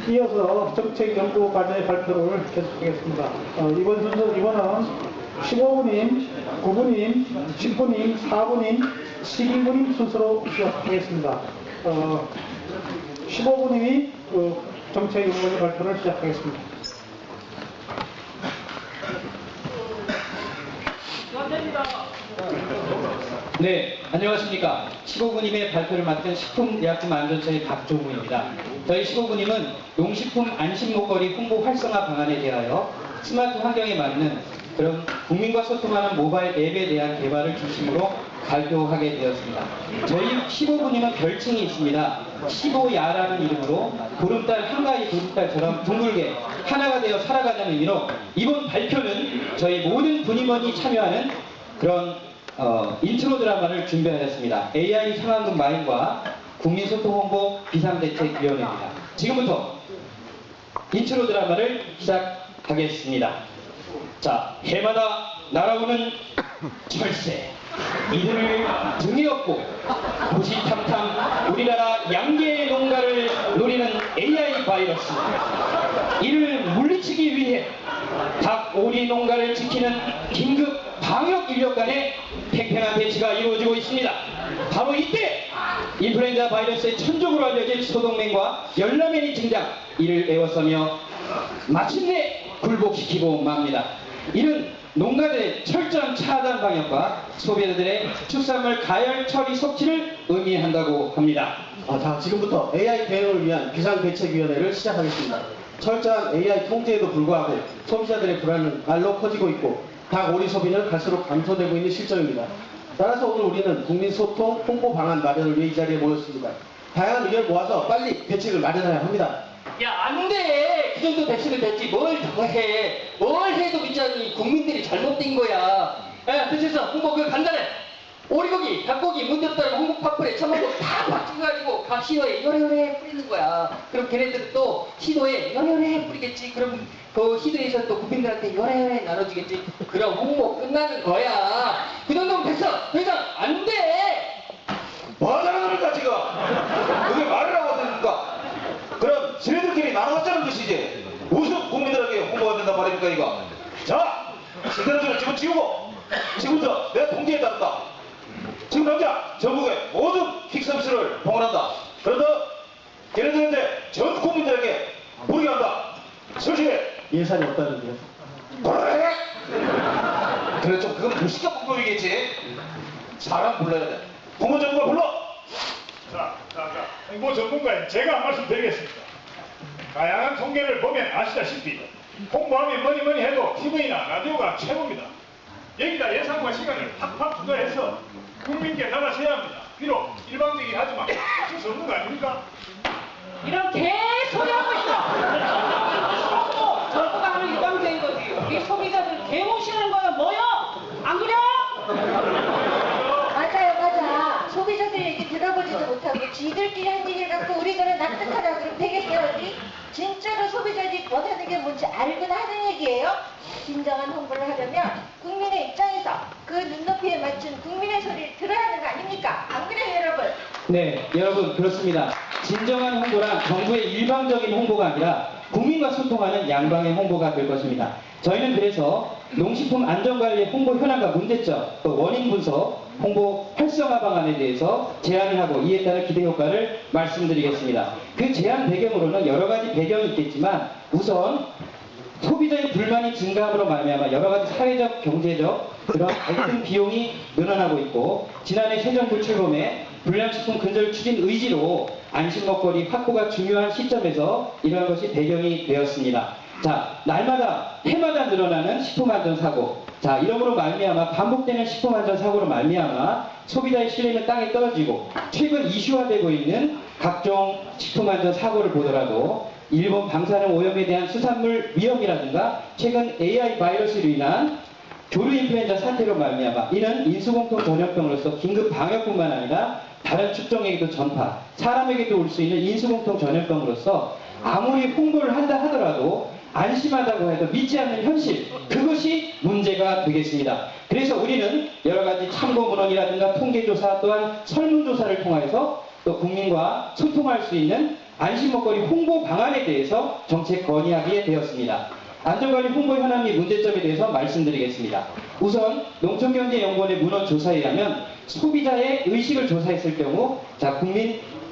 이어서 정책연구 과제의 발표를 계속하겠습니다. 이번 순서, 이번은 15분임, 9분임, 10분임, 4분임, 12분임 순서로 시작하겠습니다. 15분임이 정책연구의 발표를 시작하겠습니다. 네, 안녕하십니까. 15분임의 발표를 맡은 식품의약품안전처의 박종우입니다. 저희 15분임은 농식품 안심 목걸이 홍보 활성화 방안에 대하여 스마트 환경에 맞는 그런 국민과 소통하는 모바일 앱에 대한 개발을 중심으로 발표하게 되었습니다. 저희 15분임은 별칭이 있습니다. 15야라는 이름으로 보름달, 한가위 보름달처럼 둥글게 하나가 되어 살아가자는 의미로 이번 발표는 저희 모든 분임원이 참여하는 그런 인트로 드라마를 준비하였습니다. AI 상황극 마인과 국민소통홍보 비상대책위원회입니다. 지금부터 인트로 드라마를 시작하겠습니다. 자, 해마다 날아오는 철새, 이들을 등에 업고 무시탐탐 우리나라 양계의 농가를 노리는 AI 바이러스, 이를 물리치기 위해 닭, 오리 농가를 지키는 긴급 방역 인력 간의 팽팽한 대치가 이루어지고 있습니다. 바로 이때 인플루엔자 바이러스의 천적으로 알려진 소독맨과 열라맨이 등장, 이를 에워싸며 마침내 굴복시키고 맙니다. 이는 농가들의 철저한 차단 방역과 소비자들의 축산물 가열 처리 섭취를 의미한다고 합니다. 자, 지금부터 AI 대응을 위한 비상대책위원회를 시작하겠습니다. 철저한 AI 통제에도 불구하고 소비자들의 불안은 날로 커지고 있고 닭, 오리 소비는 갈수록 감소되고 있는 실정입니다. 따라서 오늘 우리는 국민소통 홍보 방안 마련을 위해 이 자리에 모였습니다. 다양한 의견을 모아서 빨리 대책을 마련해야 합니다. 야, 안 돼! 그 정도 대책을 냈지 뭘 더 해. 뭘 해도 문제니 국민들이 잘못된 거야. 야, 대체서 홍보 그 간단해. 오리고기, 닭고기, 문대따른 홍보 파플에 처먹고 다 바뀌어가지고 각 시도에 요래요래 뿌리는 거야. 그럼 걔네들은 또 시도에 요래요래 뿌리겠지. 그럼 그 시도에서 또 국민들한테 요래요래 나눠주겠지. 그럼 홍보 끝나는 거야. 그 정도면 됐어. 더 이상 안 돼! 뭐 하자는 겁니까 지금? 그게 말을 하고 있습니까? 그럼 지네들끼리 나눠가자는 것이지 무슨 국민들에게 홍보가 된단 말입니까 이거? 자, 시대를 집어치우고 지금부터 내 통제에 따른다. 지금 당장 전국의 모든 퀵 서비스를 봉헌한다. 그런다 걔네들한테 전 국민들에게 물게 한다. 솔직히 예산이 없다는데요. 그래? 그래, 좀 그건 무식한 방법이겠지. 사람 불러야 돼. 홍보 전문가 불러. 자, 홍보 전문가인 제가 한 말씀 드리겠습니다. 다양한 통계를 보면 아시다시피 홍보하면 뭐니 해도 TV나 라디오가 최고입니다. 여기다 예산과 시간을 팍팍 투자해서 국민께 나가셔야 합니다. 비록 일방적이긴 하지만 어쩔 수 없는 거 아닙니까? 이런 개소리 하고 있어! 정부가 하는 일방적인 거지. 우리 소비자들 개무시하는 거야 뭐요? 안 그래? 맞아. 소비자들 얘기 들어보지도 못하고 지들끼리 한 얘기를 갖고 우리들은 납득하라 그러면 되겠어요, 우리? 진짜로 소비자들이 원하는 게 뭔지 알고나 하는 얘기예요? 진정한 홍보를 하려면 국민의 입장에서 그 눈높이에 맞춘 국민의 소리를 들어야 하는 거 아닙니까? 안 그래요, 여러분? 네, 여러분 그렇습니다. 진정한 홍보란 정부의 일방적인 홍보가 아니라 국민과 소통하는 양방의 홍보가 될 것입니다. 저희는 그래서 농식품 안전관리 홍보 현황과 문제점, 또 원인 분석, 홍보 활성화 방안에 대해서 제안을 하고 이에 따른 기대 효과를 말씀드리겠습니다. 그 제안 배경으로는 여러 가지 배경이 있겠지만 우선 소비자의 불만이 증가함으로 말미암아 여러 가지 사회적, 경제적 그런 갈등 비용이 늘어나고 있고 지난해 새 정부 출범에 불량식품 근절 추진 의지로 안심 먹거리 확보가 중요한 시점에서 이러한 것이 배경이 되었습니다. 자, 날마다 해마다 늘어나는 식품안전사고, 자, 이러므로 말미암아 반복되는 식품안전사고로 말미암아 소비자의 신뢰는 땅에 떨어지고 최근 이슈화되고 있는 각종 식품안전사고를 보더라도 일본 방사능 오염에 대한 수산물 위험이라든가 최근 AI 바이러스로 인한 조류 인플루엔자 사태로 말미암아 이는 인수공통 전염병으로서 긴급 방역뿐만 아니라 다른 축종에게도 전파, 사람에게도 올 수 있는 인수공통 전염병으로서 아무리 홍보를 한다 하더라도 안심하다고 해도 믿지 않는 현실, 그것이 문제가 되겠습니다. 그래서 우리는 여러 가지 참고 문헌이라든가 통계조사 또한 설문조사를 통해서 또 국민과 소통할 수 있는 안심 먹거리 홍보 방안에 대해서 정책 건의하게 되었습니다. 안전관리 홍보 현황 및 문제점에 대해서 말씀드리겠습니다. 우선 농촌경제연구원의 문헌 조사에 의하면 소비자의 의식을 조사했을 경우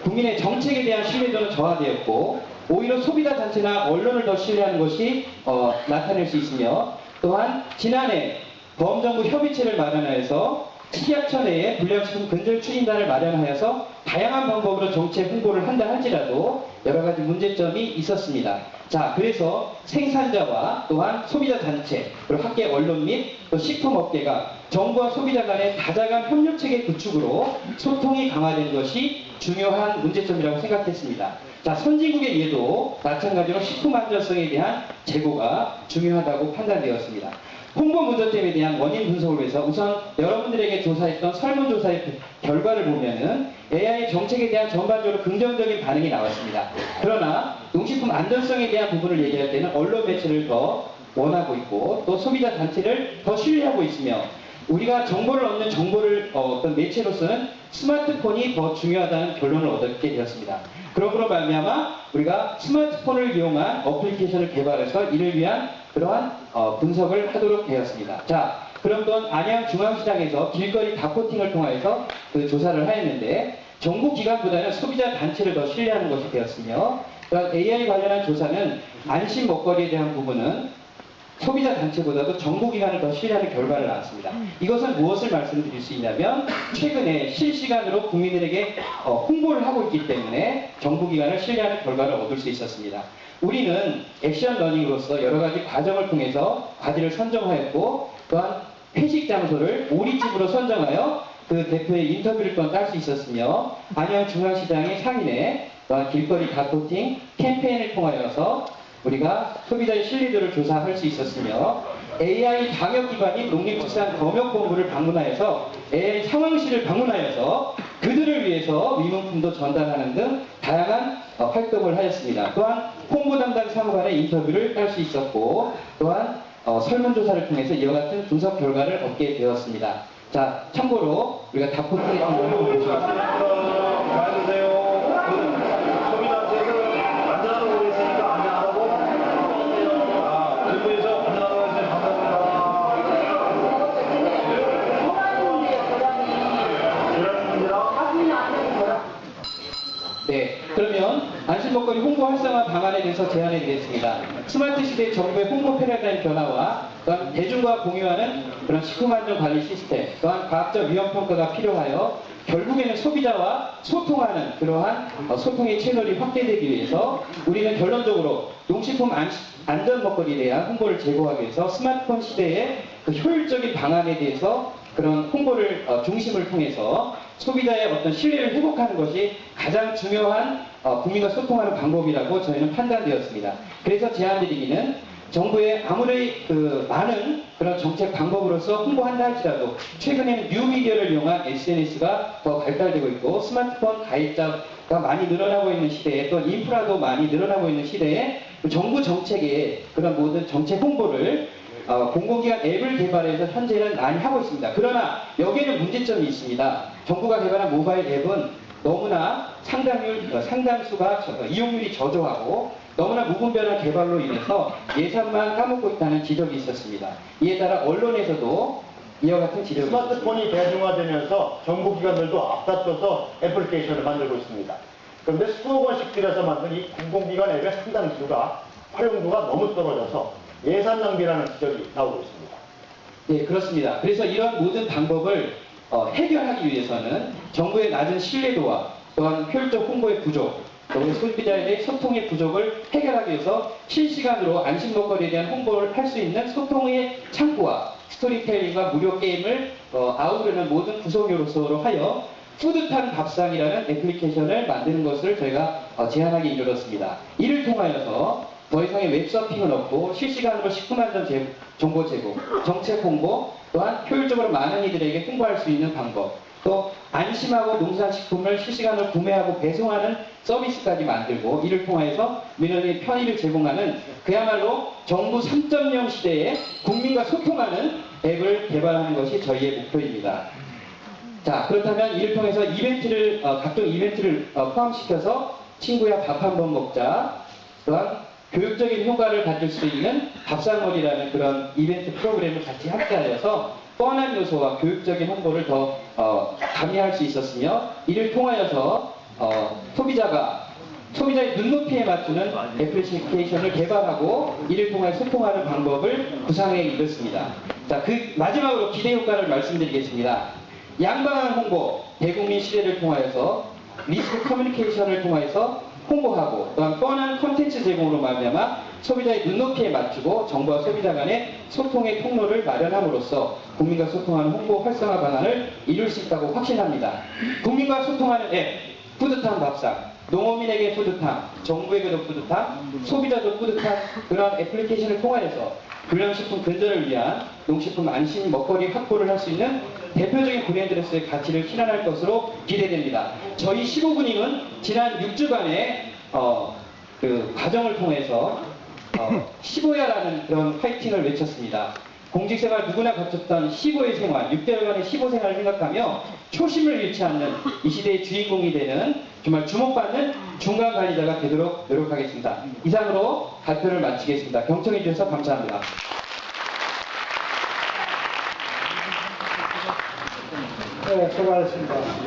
국민의 정책에 대한 신뢰도는 저하되었고 오히려 소비자 단체나 언론을 더 신뢰하는 것이 나타낼 수 있으며 또한 지난해 범정부 협의체를 마련하여서 식약처 내에 불량식품 근절 추진단을 마련하여서 다양한 방법으로 정책 홍보를 한다 할지라도 여러 가지 문제점이 있었습니다. 자, 그래서 생산자와 또한 소비자 단체, 그리고 학계 언론 및 또 식품업계가 정부와 소비자 간의 다자간 협력 체계 구축으로 소통이 강화된 것이 중요한 문제점이라고 생각했습니다. 자, 선진국에 비해도 마찬가지로 식품 안전성에 대한 제고가 중요하다고 판단되었습니다. 홍보 문제점에 대한 원인 분석을 위해서 우선 여러분들에게 조사했던 설문조사의 결과를 보면은 AI 정책에 대한 전반적으로 긍정적인 반응이 나왔습니다. 그러나 농식품 안전성에 대한 부분을 얘기할 때는 언론 매체를 더 원하고 있고 또 소비자 단체를 더 신뢰하고 있으며 우리가 정보를 얻는 어떤 매체로서는 스마트폰이 더 중요하다는 결론을 얻게 되었습니다. 그러므로 말미암아 우리가 스마트폰을 이용한 어플리케이션을 개발해서 이를 위한 그러한 분석을 하도록 되었습니다. 자, 그럼 또 안양중앙시장에서 길거리 닭코팅을 통해서 그 조사를 하였는데 정부기관보다는 소비자 단체를 더 신뢰하는 것이 되었으며 또한 AI 관련한 조사는 안심 먹거리에 대한 부분은 소비자 단체보다도 정부기관을 더 신뢰하는 결과를 낳았습니다. 이것은 무엇을 말씀드릴 수 있냐면 최근에 실시간으로 국민들에게 홍보를 하고 있기 때문에 정부기관을 신뢰하는 결과를 얻을 수 있었습니다. 우리는 액션 러닝으로서 여러 가지 과정을 통해서 과제를 선정하였고 또한 회식 장소를 오리집으로 선정하여 그 대표의 인터뷰를 또한 딸 수 있었으며 안양중앙시장의 상인의 또한 길거리 닭코팅 캠페인을 통하여서 우리가 소비자의 신뢰도를 조사할 수 있었으며 AI 방역기관인 농림축산검역본부를 방문하여서 AI 상황실을 방문하여서 그들을 위해서 위문품도 전달하는 등 다양한 활동을 하였습니다. 또한 홍보 담당 사무관의 인터뷰를 딸 수 있었고 또한 설문조사를 통해서 이와 같은 분석 결과를 얻게 되었습니다. 자, 참고로 우리가 닭코팅의 한번 보시겠습니다. 네, 그러면 안심먹거리 홍보 활성화 방안에 대해서 제안해 드리겠습니다. 스마트 시대 정부의 홍보 패러다임 변화와 또한 대중과 공유하는 그런 식품안전관리 시스템, 또한 과학적 위험평가가 필요하여 결국에는 소비자와 소통하는 그러한 소통의 채널이 확대되기 위해서 우리는 결론적으로 농식품 안전먹거리에 대한 홍보를 제고하기 위해서 스마트폰 시대의 그 효율적인 방안에 대해서 그런 홍보를 중심을 통해서 소비자의 어떤 신뢰를 회복하는 것이 가장 중요한 국민과 소통하는 방법이라고 저희는 판단되었습니다. 그래서 제안드리기는 정부의 아무리 많은 그런 정책 방법으로서 홍보한다 할지라도 최근에는 뉴미디어를 이용한 SNS가 더 발달되고 있고 스마트폰 가입자가 많이 늘어나고 있는 시대에 또 인프라도 많이 늘어나고 있는 시대에 정부 정책의 그런 모든 정책 홍보를 공공기관 앱을 개발해서 현재는 많이 하고 있습니다. 그러나 여기에는 문제점이 있습니다. 정부가 개발한 모바일 앱은 너무나 상당수가 이용률이 저조하고 너무나 무분별한 개발로 인해서 예산만 까먹고 있다는 지적이 있었습니다. 이에 따라 언론에서도 이와 같은 지적이 스마트폰이 대중화되면서 정부기관들도 앞다퉈서 애플리케이션을 만들고 있습니다. 그런데 수억 원씩 들여서 만든 이 공공기관 앱의 상당수가 활용도가 너무 떨어져서 예산 낭비라는 지적이 나오고 있습니다. 네, 그렇습니다. 그래서 이런 모든 방법을 해결하기 위해서는 정부의 낮은 신뢰도와 또한 효율적 홍보의 부족, 또 소비자의 소통의 부족을 해결하기 위해서 실시간으로 안심먹거리에 대한 홍보를 할 수 있는 소통의 창구와 스토리텔링과 무료 게임을 아우르는 모든 구성 요소로 하여 뿌듯한 밥상이라는 애플리케이션을 만드는 것을 저희가 제안하기 이르렀습니다. 이를 통하여서 더 이상의 웹서핑은 없고 실시간으로 식품안전 정보 제공, 정책 홍보, 또한 효율적으로 많은 이들에게 홍보할 수 있는 방법, 또 안심하고 농산식품을 실시간으로 구매하고 배송하는 서비스까지 만들고 이를 통해서 민원의 편의를 제공하는 그야말로 정부 3.0 시대에 국민과 소통하는 앱을 개발하는 것이 저희의 목표입니다. 자, 그렇다면 이를 통해서 이벤트를, 각종 이벤트를 포함시켜서 친구야 밥 한번 먹자, 또한 교육적인 효과를 가질 수 있는 밥상머리라는 그런 이벤트 프로그램을 같이 합치하여서 뻔한 요소와 교육적인 홍보를 더 가미할 수 있었으며, 이를 통하여서 소비자의 눈높이에 맞추는 애플리케이션을 개발하고 이를 통해 소통하는 방법을 구상해 이뤘습니다. 자, 그 마지막으로 기대 효과를 말씀드리겠습니다. 양방향 홍보, 대국민 시대를 통하여서 리스크 커뮤니케이션을 통해서 홍보하고, 또한 뻔한 콘텐츠 제공으로 말미암아 소비자의 눈높이에 맞추고 정부와 소비자 간의 소통의 통로를 마련함으로써 국민과 소통하는 홍보 활성화 방안을 이룰 수 있다고 확신합니다. 국민과 소통하는 앱, 뿌듯한 밥상, 농어민에게 뿌듯함, 정부에게도 뿌듯함, 소비자도 뿌듯한 그런 애플리케이션을 통하여서 불량식품 근절을 위한 농식품 안심 먹거리 확보를 할 수 있는 대표적인 브랜드로서의 가치를 실현할 것으로 기대됩니다. 저희 15분임은 지난 6주간의 그 과정을 통해서 15야라는 그런 파이팅을 외쳤습니다. 공직생활 누구나 거쳤던 15의 생활, 6개월간의 15생활을 생각하며 초심을 잃지 않는 이 시대의 주인공이 되는 정말 주목받는 중간 관리자가 되도록 노력하겠습니다. 이상으로 발표를 마치겠습니다. 경청해 주셔서 감사합니다. 네, 수고하셨습니다.